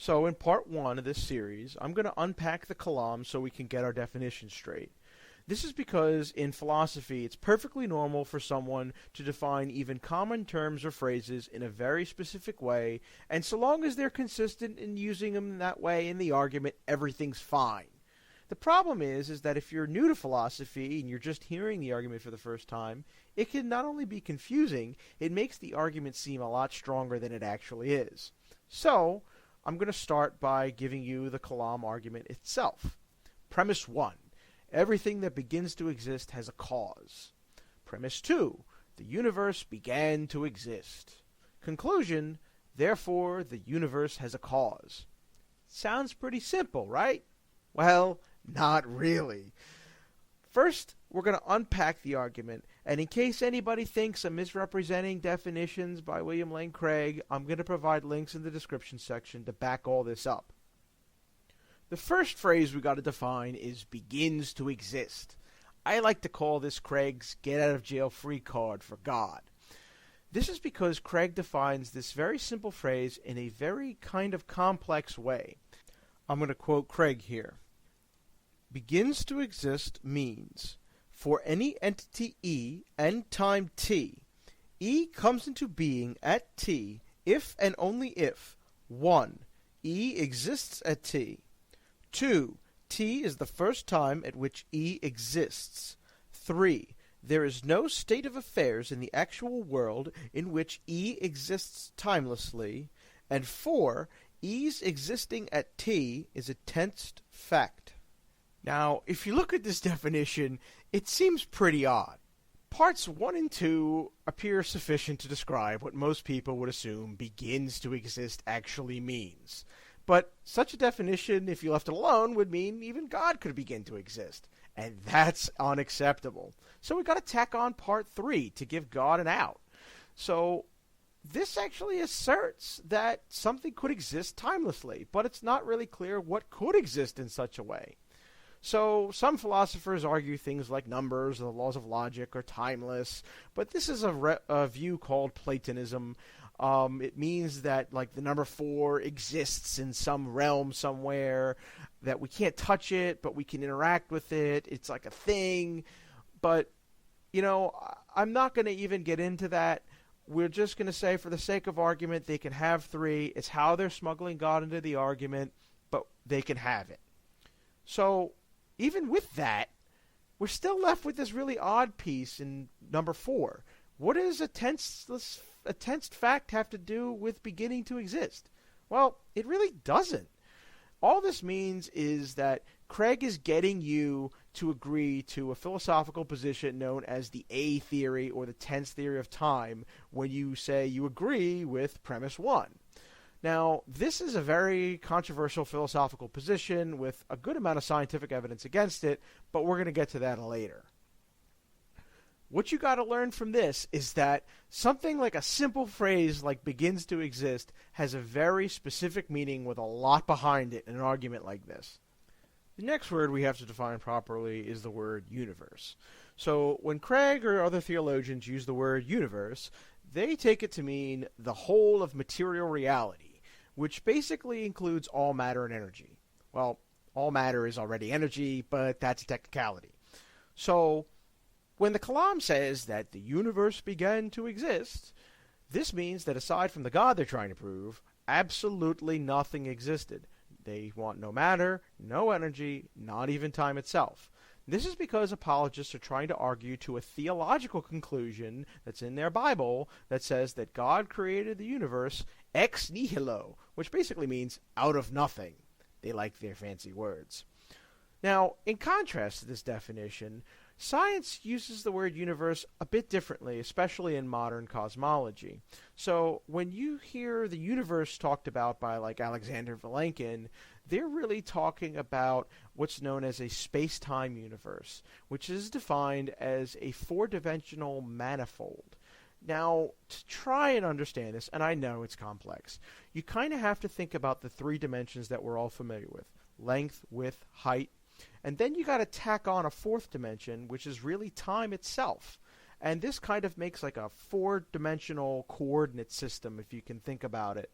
So in part one of this series, I'm going to unpack the Kalam so we can get our definition straight. This is because in philosophy, it's perfectly normal for someone to define even common terms or phrases in a very specific way, and so long as they're consistent in using them that way in the argument, everything's fine. The problem is that if you're new to philosophy and you're just hearing the argument for the first time, it can not only be confusing, it makes the argument seem a lot stronger than it actually is. So, I'm going to start by giving you the Kalam argument itself. Premise 1. Everything that begins to exist has a cause. Premise 2. The universe began to exist. Conclusion. Therefore, the universe has a cause. Sounds pretty simple, right? Well, not really. First, we're going to unpack the argument, and in case anybody thinks I'm misrepresenting definitions by William Lane Craig, I'm going to provide links in the description section to back all this up. The first phrase we got to define is begins to exist. I like to call this Craig's get-out-of-jail-free card for God. This is because Craig defines this very simple phrase in a very kind of complex way. I'm going to quote Craig here. Begins to exist means, for any entity E and time t, E comes into being at t if and only if 1. E exists at t. 2. T is the first time at which E exists. 3. There is no state of affairs in the actual world in which E exists timelessly. And 4. E's existing at t is a tensed fact. Now, if you look at this definition, it seems pretty odd. Parts 1 and 2 appear sufficient to describe what most people would assume begins to exist actually means. But such a definition, if you left it alone, would mean even God could begin to exist. And that's unacceptable. So we've got to tack on part 3 to give God an out. So this actually asserts that something could exist timelessly, but it's not really clear what could exist in such a way. So some philosophers argue things like numbers or the laws of logic are timeless, but this is a view called Platonism. It means that like the number 4 exists in some realm somewhere, that we can't touch it, but we can interact with it. It's like a thing. But, I'm not going to even get into that. We're just going to say for the sake of argument, they can have 3. It's how they're smuggling God into the argument, but they can have it. So even with that, we're still left with this really odd piece in number 4. What does a tensed fact have to do with beginning to exist? Well, it really doesn't. All this means is that Craig is getting you to agree to a philosophical position known as the A theory or the tense theory of time when you say you agree with premise 1. Now, this is a very controversial philosophical position with a good amount of scientific evidence against it, but we're going to get to that later. What you got to learn from this is that something like a simple phrase like begins to exist has a very specific meaning with a lot behind it in an argument like this. The next word we have to define properly is the word universe. So when Craig or other theologians use the word universe, they take it to mean the whole of material reality, which basically includes all matter and energy. Well, all matter is already energy, but that's a technicality. So when the Kalam says that the universe began to exist, this means that aside from the God they're trying to prove, absolutely nothing existed. They want no matter, no energy, not even time itself. This is because apologists are trying to argue to a theological conclusion that's in their Bible that says that God created the universe ex nihilo, which basically means out of nothing. They like their fancy words. Now, in contrast to this definition, science uses the word universe a bit differently, especially in modern cosmology. So when you hear the universe talked about by like Alexander Vilenkin, they're really talking about what's known as a space-time universe, which is defined as a 4-dimensional manifold. Now, to try and understand this, and I know it's complex, you kind of have to think about the 3 dimensions that we're all familiar with: length, width, height. And then you got to tack on a 4th dimension, which is really time itself. And this kind of makes like a 4-dimensional coordinate system, if you can think about it.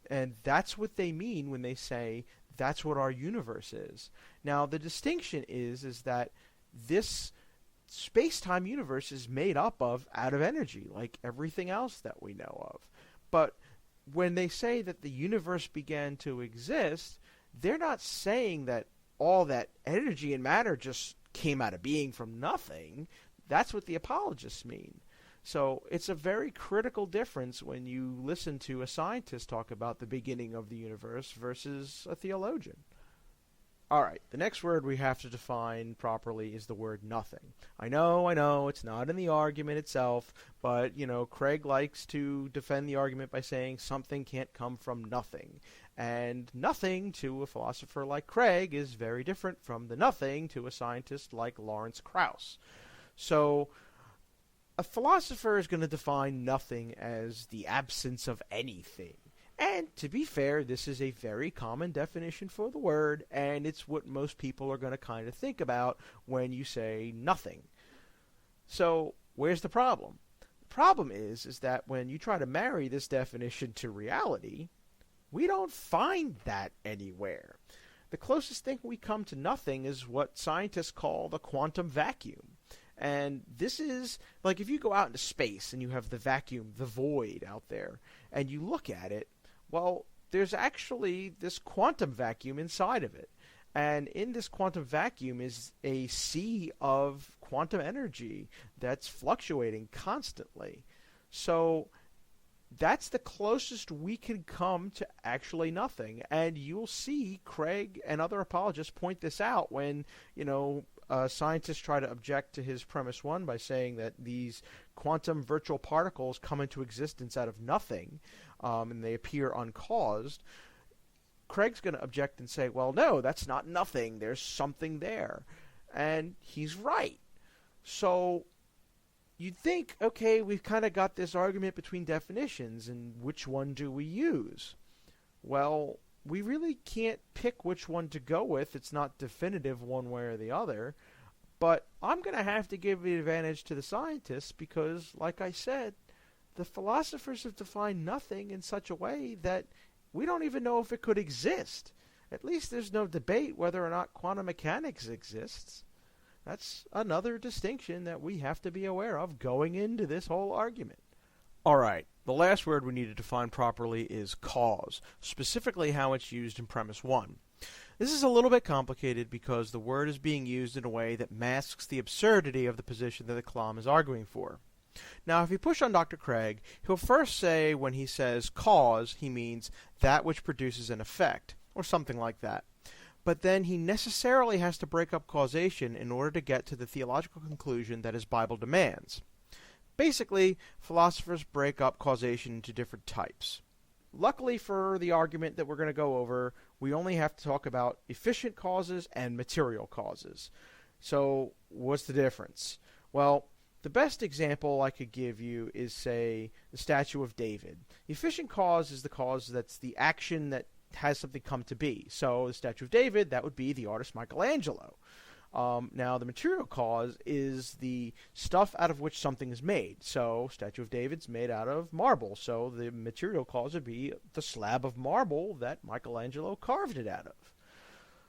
And that's what they mean when they say that's what our universe is. Now, the distinction is that this space-time universe is made up of out of energy, like everything else that we know of. But when they say that the universe began to exist, they're not saying that all that energy and matter just came out of being from nothing. That's what the apologists mean. So it's a very critical difference when you listen to a scientist talk about the beginning of the universe versus a theologian. All right, the next word we have to define properly is the word nothing. I know, it's not in the argument itself, but, Craig likes to defend the argument by saying something can't come from nothing. And nothing to a philosopher like Craig is very different from the nothing to a scientist like Lawrence Krauss. So a philosopher is going to define nothing as the absence of anything. And to be fair, this is a very common definition for the word, and it's what most people are going to kind of think about when you say nothing. So where's the problem? The problem is that when you try to marry this definition to reality, we don't find that anywhere. The closest thing we come to nothing is what scientists call the quantum vacuum. And this is, like if you go out into space and you have the vacuum, the void out there, and you look at it, well, there's actually this quantum vacuum inside of it. And in this quantum vacuum is a sea of quantum energy that's fluctuating constantly. So that's the closest we can come to actually nothing. And you'll see Craig and other apologists point this out when, scientists try to object to his premise one by saying that these quantum virtual particles come into existence out of nothing, and they appear uncaused. Craig's going to object and say, well, no, that's not nothing. There's something there. And he's right. So you'd think, okay, we've kind of got this argument between definitions, and which one do we use? Well, we really can't pick which one to go with. It's not definitive one way or the other. But I'm going to have to give the advantage to the scientists because, like I said, the philosophers have defined nothing in such a way that we don't even know if it could exist. At least there's no debate whether or not quantum mechanics exists. That's another distinction that we have to be aware of going into this whole argument. All right, the last word we need to define properly is cause, specifically how it's used in premise 1. This is a little bit complicated because the word is being used in a way that masks the absurdity of the position that the Kalam is arguing for. Now, if you push on Dr. Craig, he'll first say when he says cause, he means that which produces an effect, or something like that. But then he necessarily has to break up causation in order to get to the theological conclusion that his Bible demands. Basically, philosophers break up causation into different types. Luckily for the argument that we're going to go over, we only have to talk about efficient causes and material causes. So, what's the difference? Well, the best example I could give you is, say, the statue of David. The efficient cause is the cause that's the action that has something come to be. So the statue of David, that would be the artist Michelangelo. Now, the material cause is the stuff out of which something is made. So statue of David's made out of marble. So the material cause would be the slab of marble that Michelangelo carved it out of.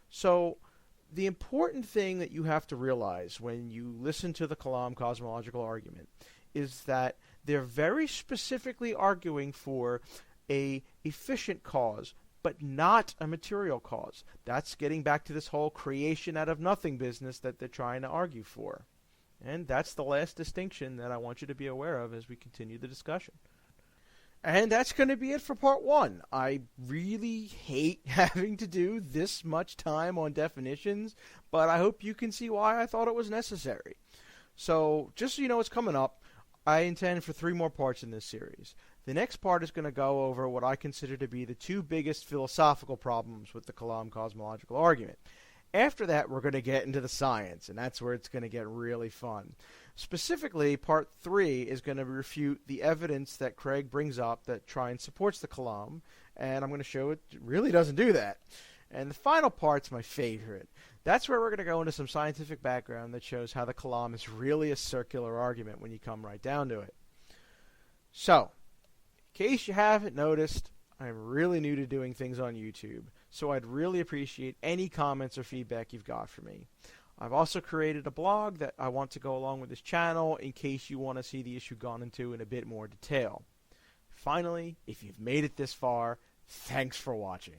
So the important thing that you have to realize when you listen to the Kalam cosmological argument is that they're very specifically arguing for a efficient cause, but not a material cause. That's getting back to this whole creation out of nothing business that they're trying to argue for. And that's the last distinction that I want you to be aware of as we continue the discussion. And that's going to be it for part 1. I really hate having to do this much time on definitions, but I hope you can see why I thought it was necessary. So, just so you know what's coming up, I intend for 3 more parts in this series. The next part is going to go over what I consider to be the 2 biggest philosophical problems with the Kalam cosmological argument. After that, we're going to get into the science, and that's where it's going to get really fun. Specifically, part 3 is going to refute the evidence that Craig brings up that tries and supports the Kalam, and I'm going to show it really doesn't do that. And the final part's my favorite. That's where we're going to go into some scientific background that shows how the Kalam is really a circular argument when you come right down to it. So, in case you haven't noticed, I'm really new to doing things on YouTube, so I'd really appreciate any comments or feedback you've got for me. I've also created a blog that I want to go along with this channel in case you want to see the issue gone into in a bit more detail. Finally, if you've made it this far, thanks for watching.